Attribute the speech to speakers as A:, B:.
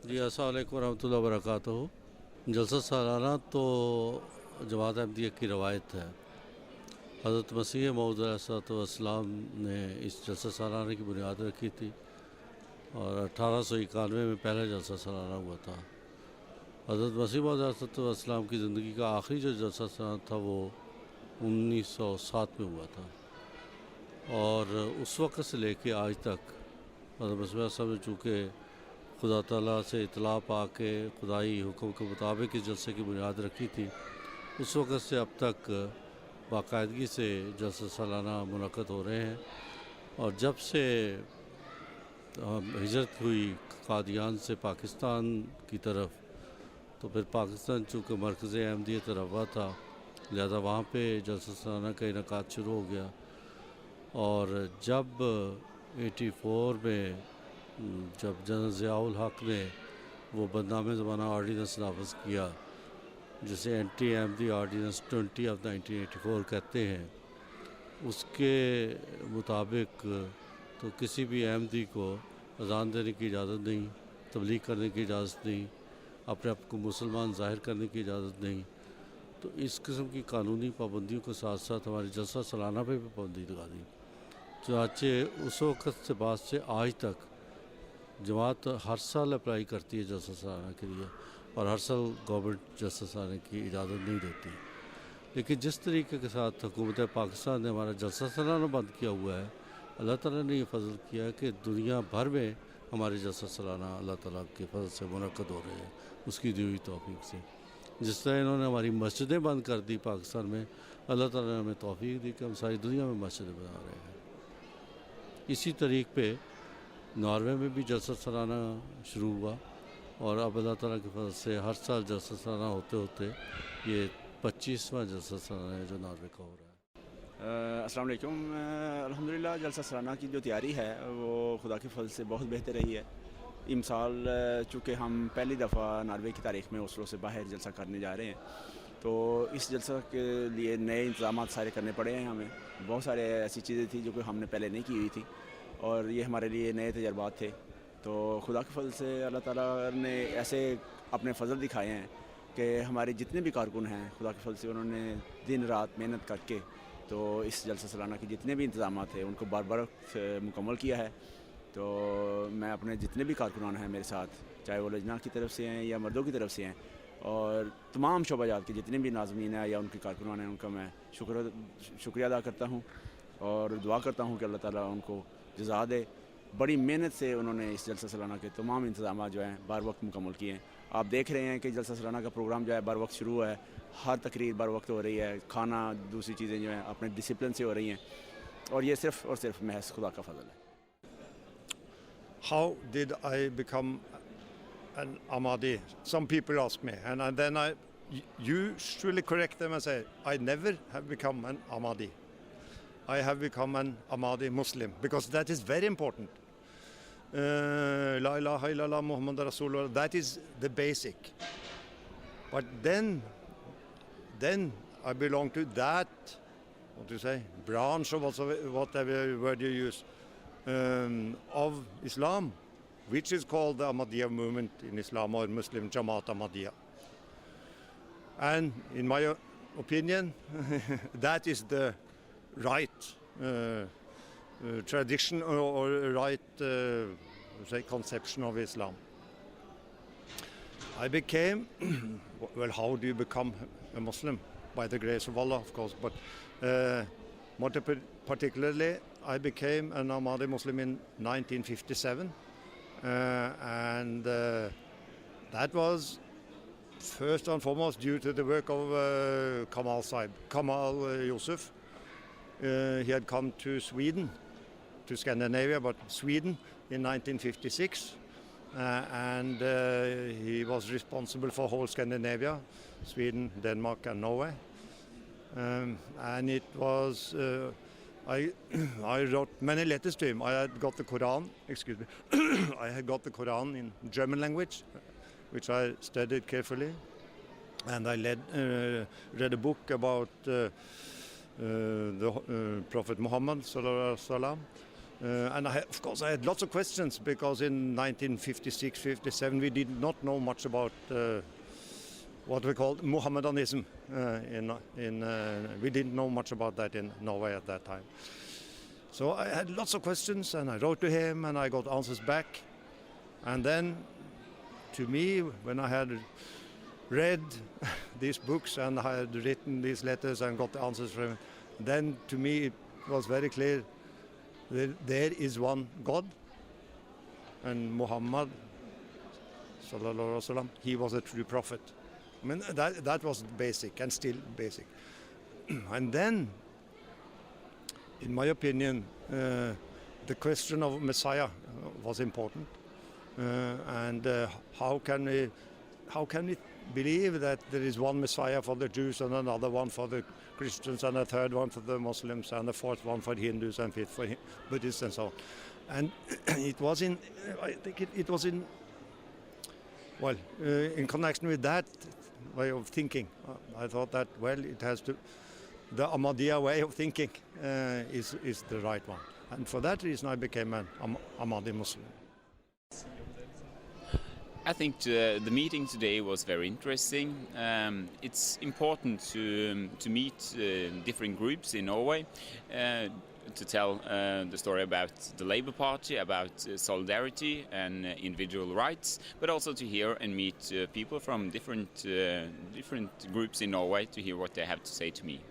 A: جی السلام علیکم ورحمۃ اللہ وبرکاتہ. جلسہ سالانہ تو جماعت احمدیہ کی روایت ہے. حضرت مسیح موعود علیہ الصلوۃ والسلام نے اس جلسہ سالانہ کی بنیاد رکھی تھی اور 1891 میں پہلا جلسہ سالانہ ہوا تھا. حضرت مسیح موعود علیہ الصلوۃ والسلام کی زندگی کا آخری جو جلسہ سالانہ تھا وہ 1907 میں ہوا تھا اور اس وقت سے لے کے آج تک حضرت مسیح علیہ السلام نے چونکہ خدا تعالیٰ سے اطلاع پا کے خدائی حکم کے مطابق اس جلسے کی بنیاد رکھی تھی، اس وقت سے اب تک باقاعدگی سے جلسہ سالانہ منعقد ہو رہے ہیں. اور جب سے ہجرت ہوئی قادیان سے پاکستان کی طرف تو پھر پاکستان چونکہ مرکز احمدیت روا تھا لہذا وہاں پہ جلسہ سالانہ کا انعقاد شروع ہو گیا. اور جب 84 میں جب جنرل ضیاء الحق نے وہ بدنام زمانہ آرڈیننس نافذ کیا جسے اینٹی احمدی آرڈیننس 20 آف 1984 کہتے ہیں، اس کے مطابق تو کسی بھی احمدی کو اذان دینے کی اجازت نہیں، تبلیغ کرنے کی اجازت نہیں، اپنے آپ کو مسلمان ظاہر کرنے کی اجازت نہیں. تو اس قسم کی قانونی پابندیوں کے ساتھ ساتھ ہمارے جلسہ سالانہ پہ بھی پابندی لگا دی. چنانچہ اس وقت سے بعد سے آج تک جماعت ہر سال اپلائی کرتی ہے جلسہ سالانہ کے لیے اور ہر سال گورنمنٹ جلسہ سالانہ کی اجازت نہیں دیتی. لیکن جس طریقے کے ساتھ حکومت پاکستان نے ہمارا جلسہ سالانہ بند کیا ہوا ہے، اللہ تعالیٰ نے یہ فضل کیا کہ دنیا بھر میں ہمارے جلسہ سالانہ اللہ تعالیٰ کے فضل سے منعقد ہو رہے ہیں اس کی دی ہوئی توفیق سے. جس طرح انہوں نے ہماری مسجدیں بند کر دی پاکستان میں، اللہ تعالیٰ نے ہمیں توفیق دی کہ ہم ساری دنیا میں مسجدیں بنا رہے ہیں. اسی طریق پہ ناروے میں بھی جلسہ سالانہ شروع ہوا اور اب اللہ تعالیٰ کے فضل سے ہر سال جلسہ سالانہ ہوتے ہوتے یہ 25واں جلسہ سالانہ ہے جو ناروے کا ہو رہا ہے.
B: السلام علیکم. الحمدللہ جلسہ سالانہ کی جو تیاری ہے وہ خدا کے فضل سے بہت بہتر رہی ہے. امسال چونکہ ہم پہلی دفعہ ناروے کی تاریخ میں اوسلو سے باہر جلسہ کرنے جا رہے ہیں تو اس جلسہ کے لیے نئے انتظامات سارے کرنے پڑے ہیں. ہمیں بہت سارے ایسی چیزیں تھیں جو کہ ہم نے پہلے نہیں کی ہوئی تھی اور یہ ہمارے لیے نئے تجربات تھے. تو خدا کے فضل سے اللہ تعالیٰ نے ایسے اپنے فضل دکھائے ہیں کہ ہمارے جتنے بھی کارکن ہیں خدا کے فضل سے انہوں نے دن رات محنت کر کے تو اس جلسہ سالانہ کے جتنے بھی انتظامات تھے ان کو بار بار مکمل کیا ہے. تو میں اپنے جتنے بھی کارکنان ہیں میرے ساتھ چاہے وہ لجنہ کی طرف سے ہیں یا مردوں کی طرف سے ہیں اور تمام شعبہ جات کے جتنے بھی ناظمین ہیں یا ان کے کارکنان ہیں ان کا میں شکریہ ادا کرتا ہوں اور دعا کرتا ہوں کہ اللہ تعالیٰ ان کو جزا دے. بڑی محنت سے انہوں نے اس جلسہ سالانہ کے تمام انتظامات جو ہیں بار وقت مکمل کیے ہیں. آپ دیکھ رہے ہیں کہ جلسہ سالانہ کا پروگرام جو ہے بر وقت شروع ہے، ہر تقریر بر وقت ہو رہی ہے، کھانا دوسری چیزیں جو ہیں اپنے ڈسپلن سے ہو رہی ہیں اور یہ صرف اور صرف محض خدا کا فضل ہے.
C: How did I become an Ahmadi? Some people ask me, and then I usually correct them and say, I never have become an Ahmadi. I have become an Ahmadi Muslim because that is very important. La ilaha illallah Muhammad Rasulullah, that is the basic. But then I belong to that, what do you say, branch or whatever word you use, of Islam, which is called the Ahmadiyya movement in Islam or Muslim Jamaat Ahmadiyya. And in my opinion, that is the right tradition or right say conception of Islam. I became, well, how do you become a Muslim? By the grace of Allah, of course, but more particularly, I became an Ahmadi Muslim in 1957, and that was first and foremost due to the work of Kamal Yusuf. He had come to Sweden, to Scandinavia, but Sweden in 1956, and he was responsible for whole Scandinavia, Sweden, Denmark and Norway. And it was, I wrote many letters to him. I had got the Quran, I had got the Quran in German language, which I studied carefully. And I read a book about the Prophet Muhammad sallallahu alaihi wasallam, And of course I had lots of questions, because in 1956, 57 we did not know much about what we called Mohammedanism. We didn't know much about that in Norway at that time. So I had lots of questions, and I wrote to him, and I got answers back. And then, to me, when I had read these books and I had written these letters and got the answers from him, then to me it was very clear that there is one God, and Muhammad sallallahu alaihi wasallam, he was a true prophet. I mean, that was basic, and still basic. And then, in my opinion, the question of Messiah was important, and how can we believe that there is one Messiah for the Jews, and another one for the Christians, and a third one for the Muslims, and a fourth one for the Hindus, and fifth for Buddhists, and so on. And it was in connection with that way of thinking. I thought that, well, it has to, the Ahmadiyya way of thinking is the right one. And for that reason I became an Ahmadi Muslim.
D: I think the meeting today was very interesting. It's important to meet different groups in Norway, to tell the story about the Labour Party, about solidarity and individual rights, but also to hear and meet people from different groups in Norway, to hear what they have to say to me.